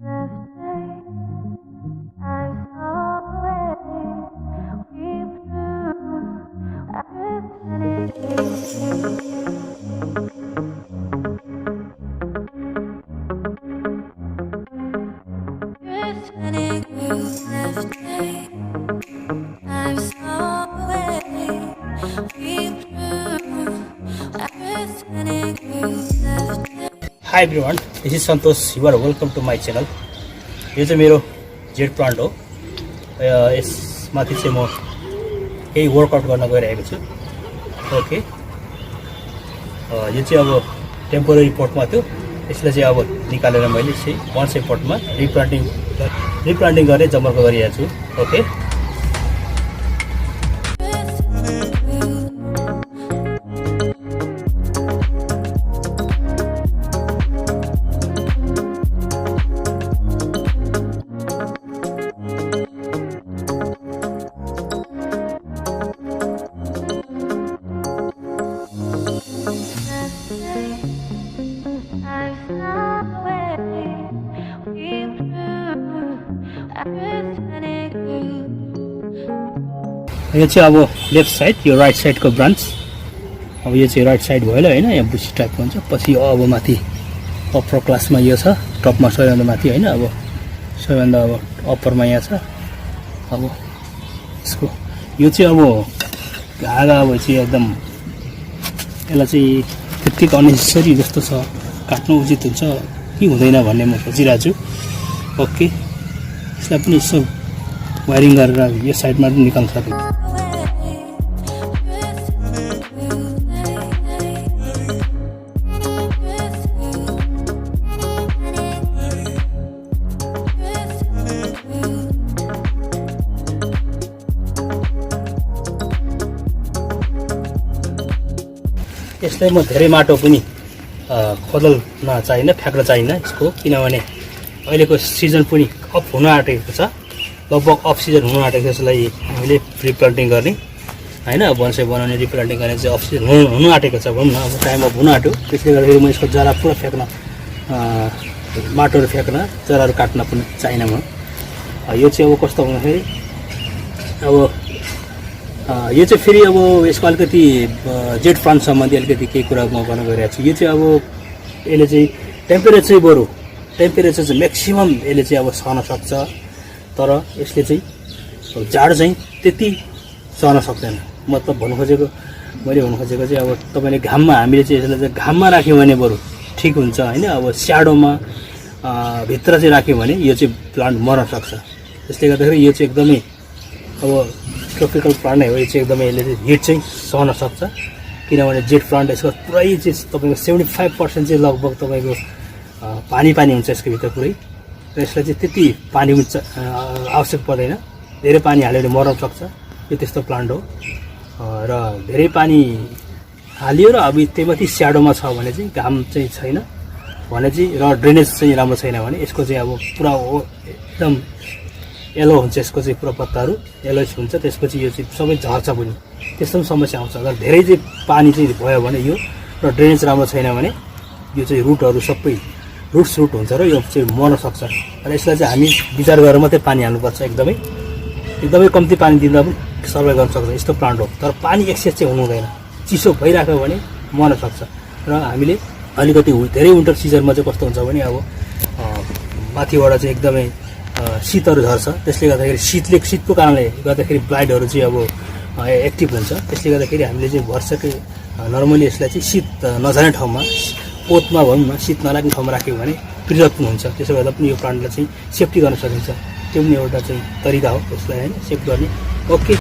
Hi everyone, this is Santosh. You are welcome to my channel. This is मेरो Z plant हो. यसमाथि चाहिँ म केही वर्कआउट गर्न गइरहेको छु. ओके. यो चाहिँ अब टेम्पोररी पटमा थियो. यसलाई चाहिँ अब निकालेर मैले चाहिँ बन्साई पटमा रिप्लान्टिङ गर्ने जमर्को गरिरहेको छु. ओके. यो चाहिँ अब लेफ्ट साइड, यो राइट साइडको ब्रान्च. अब यो चाहिँ राइट साइड भयो हैन, यहाँ बुसी टाइपको हुन्छ. पछि अब माथि अप्पर क्लासमा यो छ, टपमा सबैभन्दा माथि हैन. अब सबैभन्दा अब अप्परमा यहाँ छ. अब यसको यो चाहिँ अब धागा अब चाहिँ एकदम यसलाई चाहिँ त्यतिक अननेसेसरी जस्तो छ, काट्नु उचित हुन्छ कि हुँदैन भन्ने म सोचिरहेको छु. ओके. यसलाई पनि यसो वायरिङ गरेर यो साइडमा पनि निकाल्न सकिन्छ. यसलाई म धेरै माटो पनि खोदल्न चाहिन्न, फ्याँक्न चाहिन्न यसको, किनभने अहिलेको सिजन पनि अफ हुन आँटेको छ. लगभग अफ सिजन हुन आँटेको छ. यसलाई हामीले रिप्लान्टिङ गर्ने हैन, बन्साई बनाउने रिप्लान्टिङ गर्ने चाहिँ अफ सिजन हुन आँटेको छ भनौँ न. अब टाइम अफ हुन आँट्यो. त्यसले गर्दाखेरि म यसको जरा पुरा फ्याँक्न, माटोहरू फ्याँक्न, जराहरू काट्न पनि चाहिनँ म. यो चाहिँ अब कस्तो भन्दाखेरि अब यो चाहिँ फेरि अब यसको अलिकति जेड प्लान्ट सम्बन्धी अलिकति केही कुरा म गर्न गइरहेको छु. यो चाहिँ अब यसले चाहिँ टेम्परेचर चाहिँ म्याक्सिमम यसले चाहिँ अब सहन सक्छ. तर यसले चाहिँ जाडो चाहिँ त्यति सहन सक्दैन. मतलब मैले भन्नु खोजेको चाहिँ अब तपाईँले घाममा, हामीले चाहिँ यसलाई चाहिँ घाममा राख्यौँ भने बरु ठिक हुन्छ हैन. अब स्याडोमा भित्र चाहिँ राख्यौँ भने यो चाहिँ प्लान्ट मर्न सक्छ. त्यसले गर्दाखेरि यो चाहिँ एकदमै अब ट्रोपिकल प्लान्ट हो. यो चाहिँ एकदमै यसले चाहिँ हिट चाहिँ सहन सक्छ, किनभने जेड प्लान्ट यसको पुरै चाहिँ तपाईँको 75% चाहिँ लगभग तपाईँको पानी हुन्छ यसको भित्र पुरै. र यसलाई चाहिँ त्यति पानी पनि आवश्यक पर्दैन. धेरै पानी हाल्यो भने मर्न सक्छ. यो त्यस्तो प्लान्ट हो. र धेरै पानी हालियो र अब त्यहीमाथि स्याडोमा छ भने चाहिँ, घाम चाहिँ छैन भने चाहिँ, र ड्रेनेज चाहिँ राम्रो छैन भने यसको चाहिँ अब पुरा एकदम येलो हुन्छ. यसको चाहिँ पुरा पत्ताहरू येलोइस हुन्छ. त्यसपछि यो चाहिँ सबै झर्छ पनि. त्यस्तो पनि समस्या आउँछ. अगर धेरै चाहिँ पानी चाहिँ भयो भने यो, र ड्रेनेज राम्रो छैन भने यो चाहिँ रुटहरू सबै रुट हुन्छ र यो चाहिँ मर्न सक्छ. र यसलाई चाहिँ हामी विचार गरेर मात्रै पानी हाल्नुपर्छ. एकदमै कम्ती पानी दिँदा पनि सर्भाइभ गर्न सक्छ. यस्तो प्लान्ट हो. तर पानी एक्सेस चाहिँ हुनु हुँदैन. चिसो भइराख्यो भने मर्न सक्छ. र हामीले अलिकति धेरै विन्टर सिजनमा चाहिँ कस्तो हुन्छ भने अब माथिबाट चाहिँ एकदमै शीतहरू झर्छ. त्यसले गर्दाखेरि शीतको कारणले गर्दाखेरि ब्लाइडहरू चाहिँ अब एक्टिभ हुन्छ. त्यसले गर्दाखेरि हामीले चाहिँ वर्षकै नर्मली यसलाई चाहिँ शीत नजाने ठाउँमा, पोतमा भनौँ न, शीत नलाग्ने ठाउँमा राख्यो भने प्रिजर्भ पनि हुन्छ. त्यसो गर्दा पनि यो प्लान्टलाई चाहिँ सेफ्टी गर्न सकिन्छ. त्यो पनि एउटा चाहिँ तरिका हो यसलाई हैन सेफ गर्ने. ओके.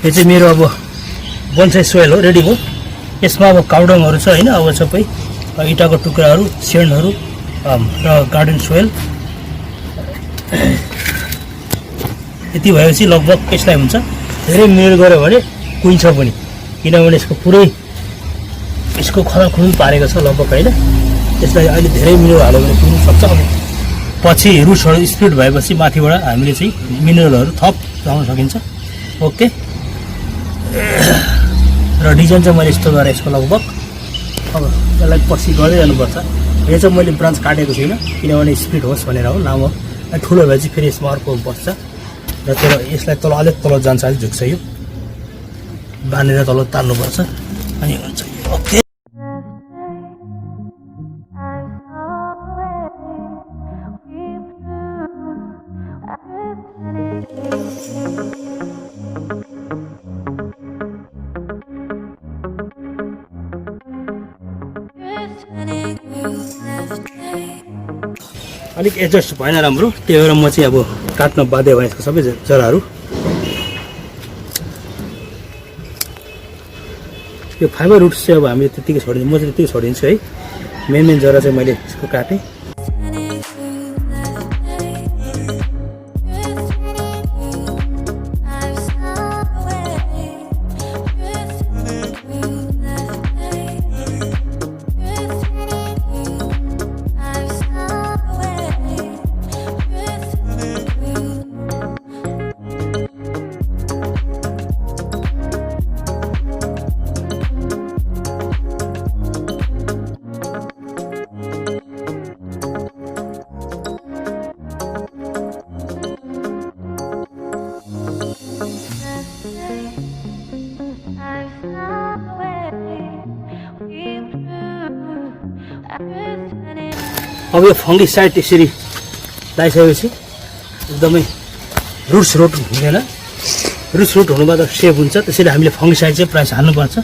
यो चाहिँ मेरो अब बोन्साई सोयल हो, रेडी हो। यसमा अब काउडङहरू छ होइन, अब सबै इँटाको टुक्राहरू, सेन्डहरू र गार्डन सोयल यति भएपछि लगभग यसलाई हुन्छ। धेरै मिहिनेत गऱ्यो भने कुहिन्छ पनि, किनभने यसको पुरै यसको खलखुल पारेको छ लगभग होइन। यसलाई अहिले धेरै मिनरल हाल्यो भने कुहिन सक्छ। अब पछि रुट्सहरू स्प्लिट भएपछि माथिबाट हामीले चाहिँ मिनरलहरू थप लगाउन सकिन्छ। ओके, र डिजाइन चाहिँ मैले यस्तो गरेँ यसको लगभग। अब यसलाई पछि गर्दै जानुपर्छ। यो चाहिँ मैले ब्रान्च काटेको छुइनँ, किनभने स्प्लिट होस् भनेर हो। लामो ठुलो भएपछि फेरि यसमा अर्को बस्छ र तर यसलाई तल अलिक तल जान्छ, अलिक झुक्छ। यो बाँधेर तल तान्नुपर्छ अनि हुन्छ। ओके, अलिक एडजस्ट भएन राम्रो, त्यही भएर म चाहिँ अब काट्न बाध्य भएँ यसको सबै जराहरू। यो फाइबर रुट्स चाहिँ अब हामीले त्यतिकै छोडिदिन्छ, म चाहिँ त्यतिकै छोडिदिन्छु है। मेन जरा चाहिँ मैले यसको काटेँ। अब यो फङ्गिसाइड यसरी लगाइसकेपछि एकदमै रुट्स रुट हुँदैन, रुट्स रुट हुनुबाट सेफ हुन्छ। त्यसैले हामीले फङ्गिसाइड चाहिँ प्रायः हाल्नुपर्छ।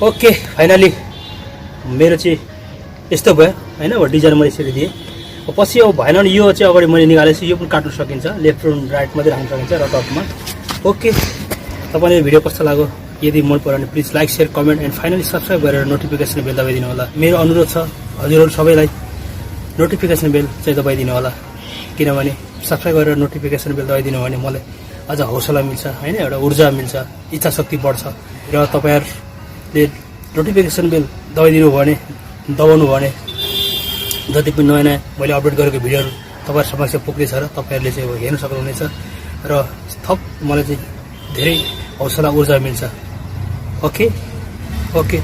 ओके, फाइनली मेरो चाहिँ यस्तो भयो हैन। अब डिजाइन मैले यसरी दिएँ। पछि अब भएन भने यो चाहिँ अगाडि मैले निकालेछु, यो पनि काट्न सकिन्छ, लेफ्ट र राइट मात्रै राख्न सकिन्छ र टपमा। ओके, तपाईँले भिडियो कस्तो लाग्यो, यदि मन पर्यो भने please like share comment and finally subscribe गरेर नोटिफिकेसन बेल दबाइदिनु होला। मेरो अनुरोध छ हजुरहरू सबैलाई नोटिफिकेसन बेल चाहिँ दबाइदिनु होला, किनभने सब्सक्राइब गरेर नोटिफिकेसन बेल दबाइदिनु भने मलाई अझ हौसला मिल्छ होइन, एउटा ऊर्जा मिल्छ, इच्छा शक्ति बढ्छ। र तपाईँहरूले नोटिफिकेसन बेल दबाउनु भने जति पनि नयाँ नयाँ मैले अपडेट गरेको भिडियोहरू तपाईँहरू समक्ष पुग्नेछ र तपाईँहरूले चाहिँ हेर्न सक्नुहुनेछ र थप मलाई चाहिँ धेरै हौसला ऊर्जा मिल्छ। Okay,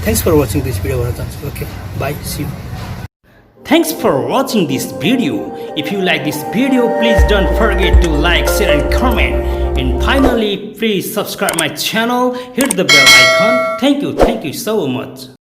thanks for watching this video भन्न चाहन्छु। Okay, bye, see you. Thanks for watching this video. If you like this video, please don't forget to like, share and comment. And finally, please subscribe my channel, hit the bell icon. Thank you so much.